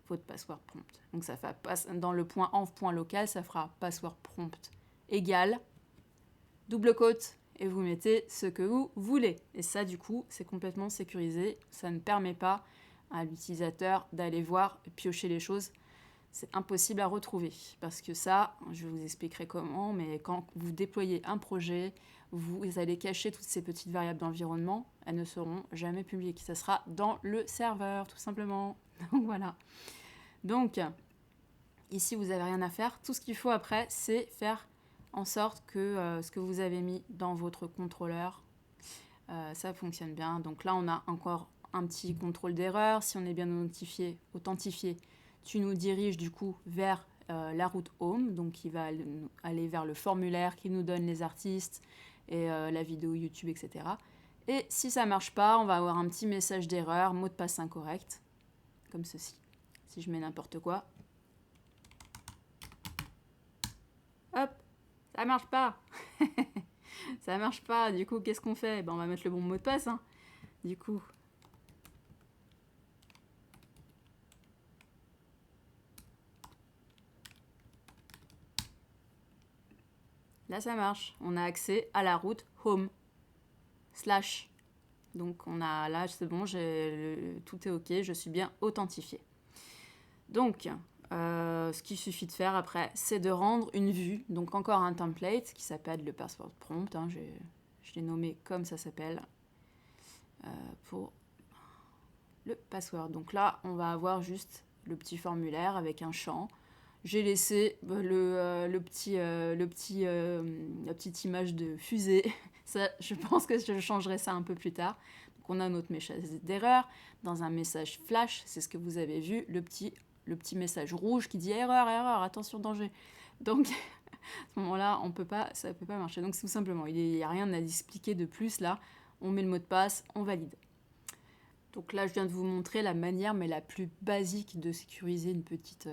votre password prompt. Donc ça fait dans le point env.local, ça fera password prompt égal double quote, et vous mettez ce que vous voulez. Et ça, du coup, c'est complètement sécurisé. Ça ne permet pas à l'utilisateur d'aller voir et piocher les choses. C'est impossible à retrouver. Parce que ça, je vous expliquerai comment, mais quand vous déployez un projet, vous allez cacher toutes ces petites variables d'environnement. Elles ne seront jamais publiques. Ça sera dans le serveur, tout simplement. Donc voilà. Donc, ici, vous n'avez rien à faire. Tout ce qu'il faut après, c'est faire en sorte que ce que vous avez mis dans votre contrôleur, ça fonctionne bien. Donc là, on a encore un petit contrôle d'erreur. Si on est bien authentifié, tu nous diriges du coup vers la route Home, donc qui va aller vers le formulaire qui nous donne les artistes et la vidéo YouTube, etc. Et si ça ne marche pas, on va avoir un petit message d'erreur, mot de passe incorrect, comme ceci. Si je mets n'importe quoi, hop, ça marche pas. Ça marche pas. Du coup, qu'est-ce qu'on fait? On va mettre le bon mot de passe. Hein. Du coup. Là, ça marche. On a accès à la route home. Slash. Donc, on a là, c'est bon, tout est OK. Je suis bien authentifié. Donc, ce qu'il suffit de faire après, c'est de rendre une vue. Donc, encore un template qui s'appelle le password prompt. Hein, je l'ai nommé comme ça s'appelle. Pour le password. Donc là, on va avoir juste le petit formulaire avec un champ. J'ai laissé la petite image de fusée. Ça, je pense que je changerai ça un peu plus tard. Donc on a notre message d'erreur. Dans un message flash, c'est ce que vous avez vu, le petit message rouge qui dit erreur, erreur, attention, danger. Donc à ce moment-là, ça ne peut pas marcher. Donc tout simplement, il n'y a rien à expliquer de plus là. On met le mot de passe, on valide. Donc là, je viens de vous montrer la manière, mais la plus basique de sécuriser une petite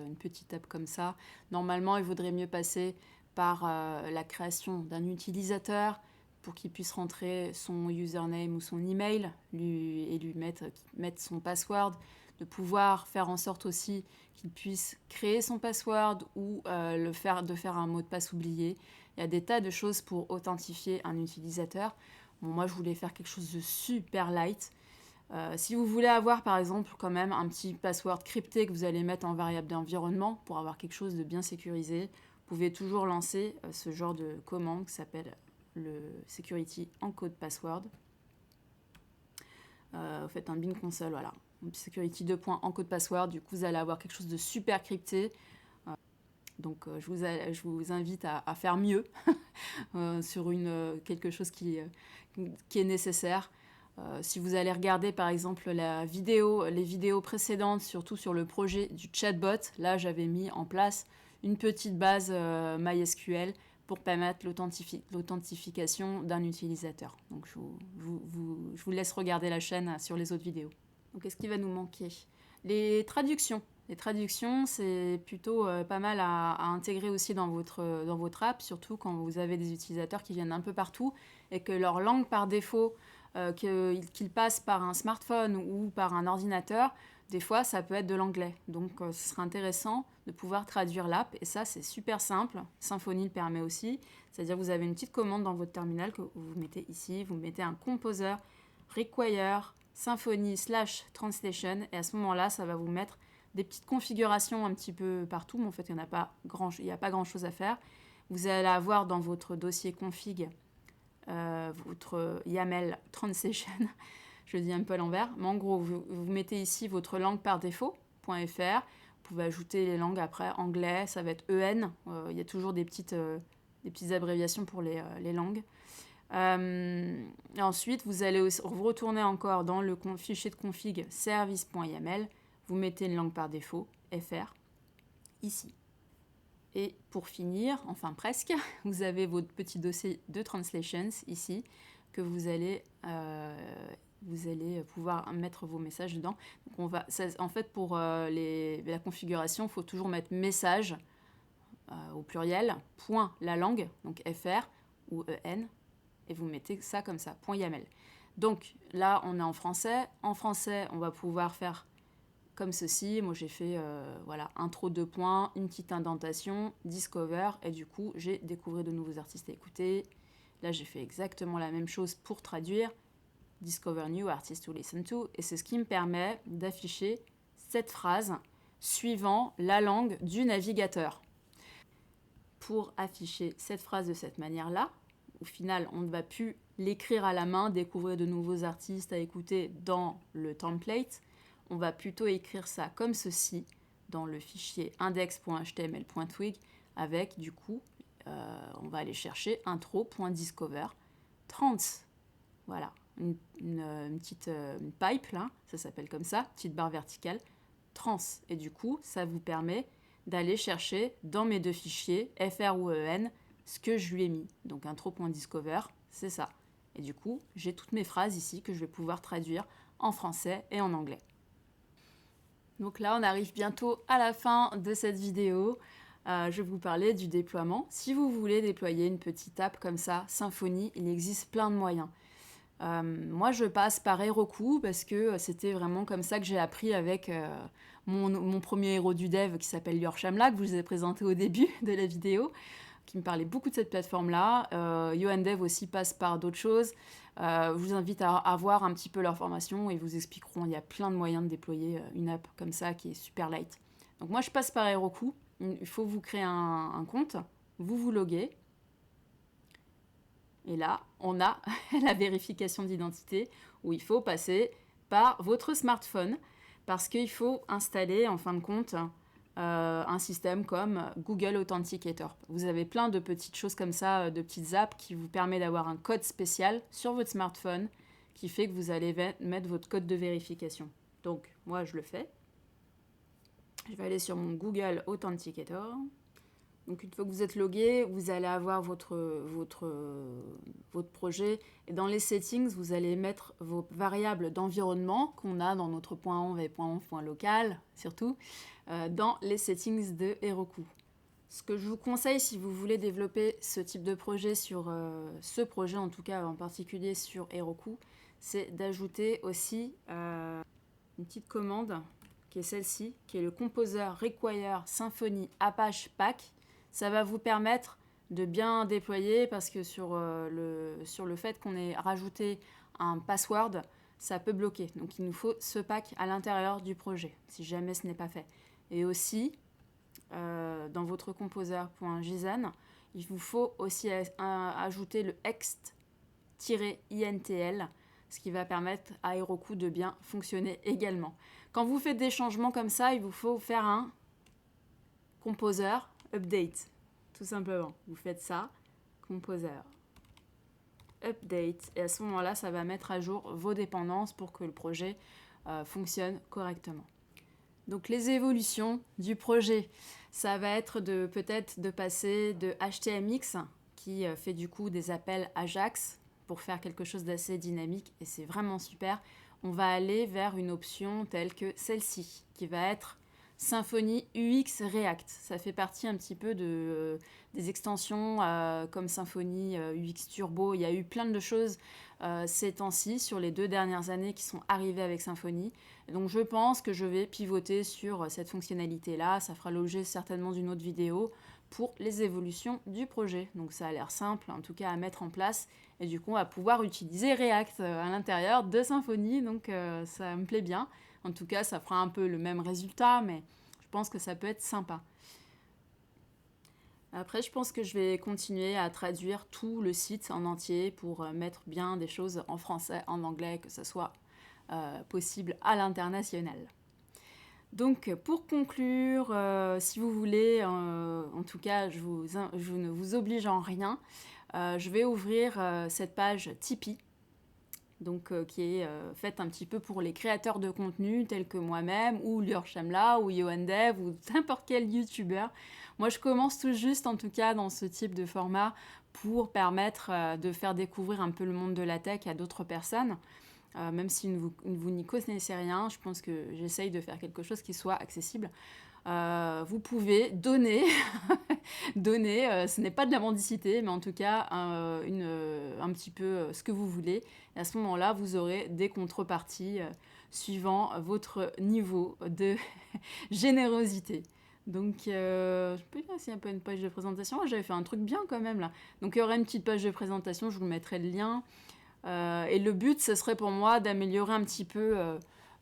app comme ça. Normalement, il vaudrait mieux passer par la création d'un utilisateur pour qu'il puisse rentrer son username ou son email et lui mettre son password, de pouvoir faire en sorte aussi qu'il puisse créer son password ou de faire un mot de passe oublié. Il y a des tas de choses pour authentifier un utilisateur. Bon, moi, je voulais faire quelque chose de super light. Si vous voulez avoir par exemple quand même un petit password crypté que vous allez mettre en variable d'environnement pour avoir quelque chose de bien sécurisé, vous pouvez toujours lancer ce genre de commande qui s'appelle le security encode password. Vous faites un bin console, voilà. Security 2. Encode password, du coup vous allez avoir quelque chose de super crypté. Donc je vous invite à faire mieux sur quelque chose qui est nécessaire. Si vous allez regarder par exemple les vidéos précédentes, surtout sur le projet du chatbot, là j'avais mis en place une petite base MySQL pour permettre l'authentification d'un utilisateur. Donc je vous laisse regarder la chaîne sur les autres vidéos. Donc qu'est-ce qui va nous manquer? Les traductions. Les traductions, c'est plutôt pas mal à intégrer aussi dans votre app, surtout quand vous avez des utilisateurs qui viennent un peu partout et que leur langue par défaut, qu'ils passent par un smartphone ou par un ordinateur, des fois ça peut être de l'anglais. Donc ce serait intéressant de pouvoir traduire l'app et ça c'est super simple. Symfony le permet aussi. C'est-à-dire vous avez une petite commande dans votre terminal que vous mettez ici, vous mettez un composer require Symfony/translation et à ce moment-là ça va vous mettre des petites configurations un petit peu partout, mais en fait il n'y a pas grand-chose à faire. Vous allez avoir dans votre dossier config votre YAML translation, je dis un peu à l'envers, mais en gros, vous mettez ici votre langue par défaut, .fr, vous pouvez ajouter les langues après, anglais, ça va être EN, il y a toujours des petites abréviations pour les langues. Et ensuite, vous allez vous retourner encore dans le fichier de config service.yaml, vous mettez une langue par défaut, FR, ici. Et pour finir, enfin presque, vous avez votre petit dossier de translations ici que vous allez pouvoir mettre vos messages dedans. Donc en fait, pour la configuration, il faut toujours mettre message au pluriel, point la langue, donc FR ou EN, et vous mettez ça comme ça, point YAML. Donc là, on est en français. En français, on va pouvoir faire comme ceci. Moi j'ai fait intro 2 points, une petite indentation, discover, et du coup j'ai découvert de nouveaux artistes à écouter, Là, j'ai fait exactement la même chose pour traduire. Discover new artist to listen to. Et c'est ce qui me permet d'afficher cette phrase suivant la langue du navigateur. Pour afficher cette phrase de cette manière-là, au final, on ne va plus l'écrire à la main, découvrir de nouveaux artistes à écouter dans le template. On va plutôt écrire ça comme ceci dans le fichier index.html.twig avec, du coup, on va aller chercher intro.discover trans. Voilà, une petite une pipe, là, ça s'appelle comme ça, petite barre verticale, trans. Et du coup, ça vous permet d'aller chercher dans mes deux fichiers, fr ou en, ce que je lui ai mis. Donc intro.discover, c'est ça. Et du coup, j'ai toutes mes phrases ici que je vais pouvoir traduire en français et en anglais. Donc là, on arrive bientôt à la fin de cette vidéo. Je vais vous parler du déploiement. Si vous voulez déployer une petite app comme ça, Symfony, il existe plein de moyens. Moi, je passe par Heroku parce que c'était vraiment comme ça que j'ai appris avec mon premier héros du dev qui s'appelle Lior Shamla, que je vous ai présenté au début de la vidéo, qui me parlait beaucoup de cette plateforme-là. YohanDev aussi passe par d'autres choses. Je vous invite à voir un petit peu leur formation et ils vous expliqueront. Il y a plein de moyens de déployer une app comme ça qui est super light. Donc moi, je passe par Heroku. Il faut vous créer un compte, vous vous loguez. Et là, on a la vérification d'identité où il faut passer par votre smartphone parce qu'il faut installer, en fin de compte, un système comme Google Authenticator. Vous avez plein de petites choses comme ça, de petites apps qui vous permettent d'avoir un code spécial sur votre smartphone qui fait que vous allez mettre votre code de vérification. Donc, moi, je le fais. Je vais aller sur mon Google Authenticator. Donc une fois que vous êtes logué, vous allez avoir votre projet. Et dans les settings, vous allez mettre vos variables d'environnement qu'on a dans notre .env.env.local, surtout, dans les settings de Heroku. Ce que je vous conseille si vous voulez développer ce type de projet sur ce projet, en tout cas en particulier sur Heroku, c'est d'ajouter aussi une petite commande qui est celle-ci, qui est le Composer Require Symfony Apache Pack. Ça va vous permettre de bien déployer parce que sur le fait qu'on ait rajouté un password, ça peut bloquer. Donc il nous faut ce pack à l'intérieur du projet, si jamais ce n'est pas fait. Et aussi, dans votre composer.json, il vous faut aussi ajouter le ext-intl, ce qui va permettre à Heroku de bien fonctionner également. Quand vous faites des changements comme ça, il vous faut faire un composer update, tout simplement. Vous faites ça, composer update, et à ce moment-là, ça va mettre à jour vos dépendances pour que le projet fonctionne correctement. Donc les évolutions du projet, ça va être peut-être de passer de HTMX, qui fait du coup des appels Ajax, pour faire quelque chose d'assez dynamique, et c'est vraiment super. On va aller vers une option telle que celle-ci, qui va être Symfony UX React. Ça fait partie un petit peu des extensions comme Symfony UX Turbo. Il y a eu plein de choses ces temps-ci, sur les 2 dernières années, qui sont arrivées avec Symfony. Donc je pense que je vais pivoter sur cette fonctionnalité-là. Ça fera l'objet certainement d'une autre vidéo pour les évolutions du projet. Donc ça a l'air simple, en tout cas, à mettre en place. Et du coup, on va pouvoir utiliser React à l'intérieur de Symfony. Donc ça me plaît bien. En tout cas, ça fera un peu le même résultat, mais je pense que ça peut être sympa. Après, je pense que je vais continuer à traduire tout le site en entier pour mettre bien des choses en français, en anglais, que ce soit possible à l'international. Donc, pour conclure, si vous voulez, en tout cas, je ne vous oblige en rien, je vais ouvrir cette page Tipeee. Donc, qui est faite un petit peu pour les créateurs de contenu tels que moi-même, ou Lior Shamla, ou YohanDev, ou n'importe quel youtubeur. Moi, je commence tout juste, en tout cas, dans ce type de format, pour permettre de faire découvrir un peu le monde de la tech à d'autres personnes. Même si vous n'y connaissez rien, je pense que j'essaye de faire quelque chose qui soit accessible. Vous pouvez donner, ce n'est pas de la mendicité, mais en tout cas un petit peu ce que vous voulez. Et à ce moment-là, vous aurez des contreparties suivant votre niveau de générosité. Donc, je peux dire s'il n'y a pas une page de présentation. Ah, j'avais fait un truc bien quand même là. Donc, il y aurait une petite page de présentation, je vous mettrai le lien. Et le but, ce serait pour moi d'améliorer un petit peu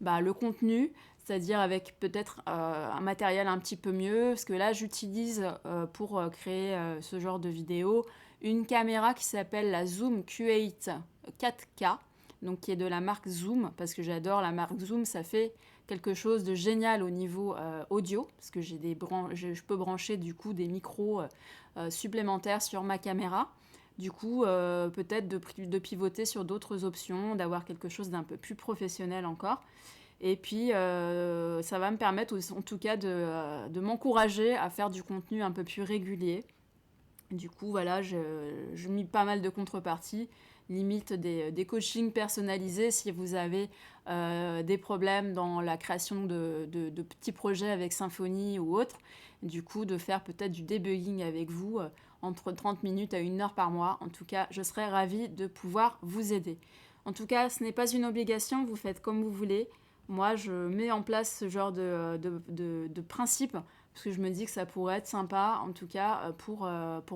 le contenu, c'est-à-dire avec peut-être un matériel un petit peu mieux. Parce que là, j'utilise pour créer ce genre de vidéo une caméra qui s'appelle la Zoom Q8 4K, donc qui est de la marque Zoom, parce que j'adore la marque Zoom, ça fait quelque chose de génial au niveau audio, parce que je peux brancher du coup des micros supplémentaires sur ma caméra. Du coup, peut-être de pivoter sur d'autres options, d'avoir quelque chose d'un peu plus professionnel encore. Et puis, ça va me permettre en tout cas de m'encourager à faire du contenu un peu plus régulier. Du coup, voilà, je mis pas mal de contreparties, limite des coachings personnalisés si vous avez des problèmes dans la création de petits projets avec Symfony ou autre. Du coup, de faire peut-être du debugging avec vous entre 30 minutes à 1 heure par mois. En tout cas, je serais ravie de pouvoir vous aider. En tout cas, ce n'est pas une obligation, vous faites comme vous voulez. Moi, je mets en place ce genre de principe parce que je me dis que ça pourrait être sympa, en tout cas pour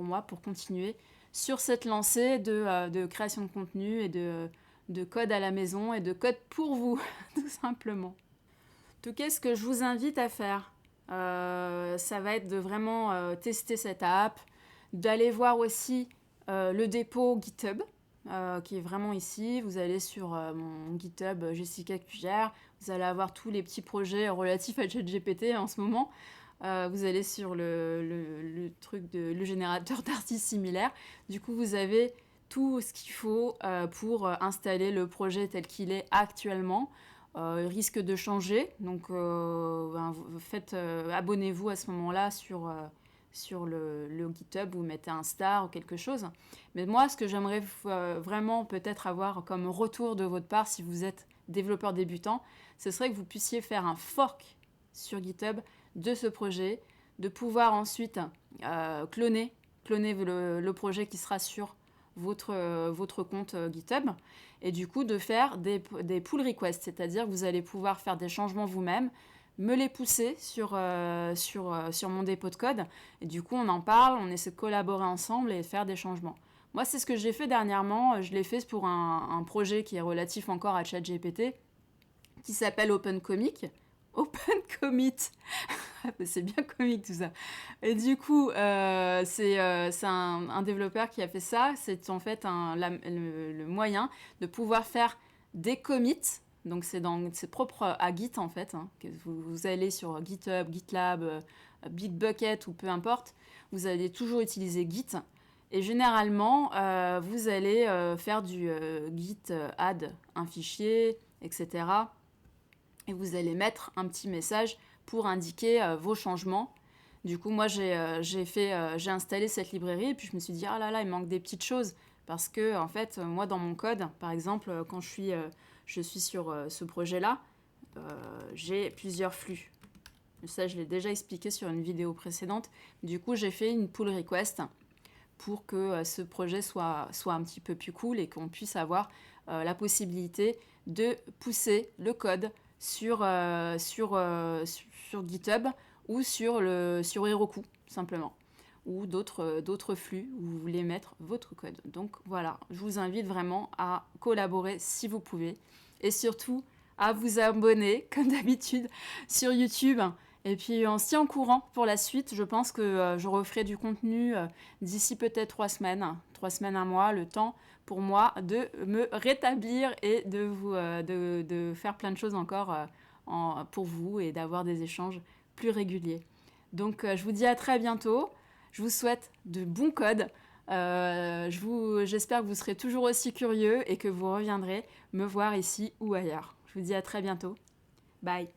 moi, pour continuer sur cette lancée de création de contenu et de code à la maison et de code pour vous, tout simplement. En tout cas, ce que je vous invite à faire, ça va être de vraiment tester cette app, d'aller voir aussi le dépôt GitHub, qui est vraiment ici. Vous allez sur mon GitHub Jessica Cuillère, vous allez avoir tous les petits projets relatifs à ChatGPT en ce moment. Vous allez sur le truc le générateur d'artistes similaires. Du coup, vous avez tout ce qu'il faut pour installer le projet tel qu'il est actuellement. Il risque de changer, donc abonnez-vous à ce moment-là sur le GitHub, vous mettez un star ou quelque chose. Mais moi, ce que j'aimerais vraiment peut-être avoir comme retour de votre part, si vous êtes développeur débutant, ce serait que vous puissiez faire un fork sur GitHub de ce projet, de pouvoir ensuite cloner le projet qui sera sur votre compte GitHub, et du coup de faire des pull requests, c'est-à-dire que vous allez pouvoir faire des changements vous-même, me les pousser sur mon dépôt de code, et du coup on en parle, on essaie de collaborer ensemble et faire des changements. Moi, c'est ce que j'ai fait dernièrement. Je l'ai fait pour un projet qui est relatif encore à ChatGPT, qui s'appelle OpenComic. Open Commit. C'est bien comique tout ça. Et du coup, c'est un développeur qui a fait ça. C'est en fait le moyen de pouvoir faire des commits. Donc c'est propre à Git en fait. Hein, que vous allez sur GitHub, GitLab, Bitbucket ou peu importe. Vous allez toujours utiliser Git. Et généralement, vous allez faire du git add un fichier, etc. Et vous allez mettre un petit message pour indiquer vos changements. Du coup, moi, j'ai installé cette librairie et puis je me suis dit, ah là là, il manque des petites choses. Parce que, en fait, moi, dans mon code, par exemple, quand je suis sur ce projet-là, j'ai plusieurs flux. Ça, je l'ai déjà expliqué sur une vidéo précédente. Du coup, j'ai fait une pull request pour que ce projet soit un petit peu plus cool et qu'on puisse avoir la possibilité de pousser le code sur GitHub ou sur Heroku, simplement, ou d'autres flux où vous voulez mettre votre code. Donc voilà, je vous invite vraiment à collaborer si vous pouvez, et surtout à vous abonner, comme d'habitude, sur YouTube. Et puis on se tient au courant pour la suite. Je pense que je referai du contenu d'ici peut-être 3 semaines, 1 mois, le temps pour moi de me rétablir et de faire plein de choses encore pour vous et d'avoir des échanges plus réguliers. Donc je vous dis à très bientôt. Je vous souhaite de bons codes. J'espère que vous serez toujours aussi curieux et que vous reviendrez me voir ici ou ailleurs. Je vous dis à très bientôt. Bye.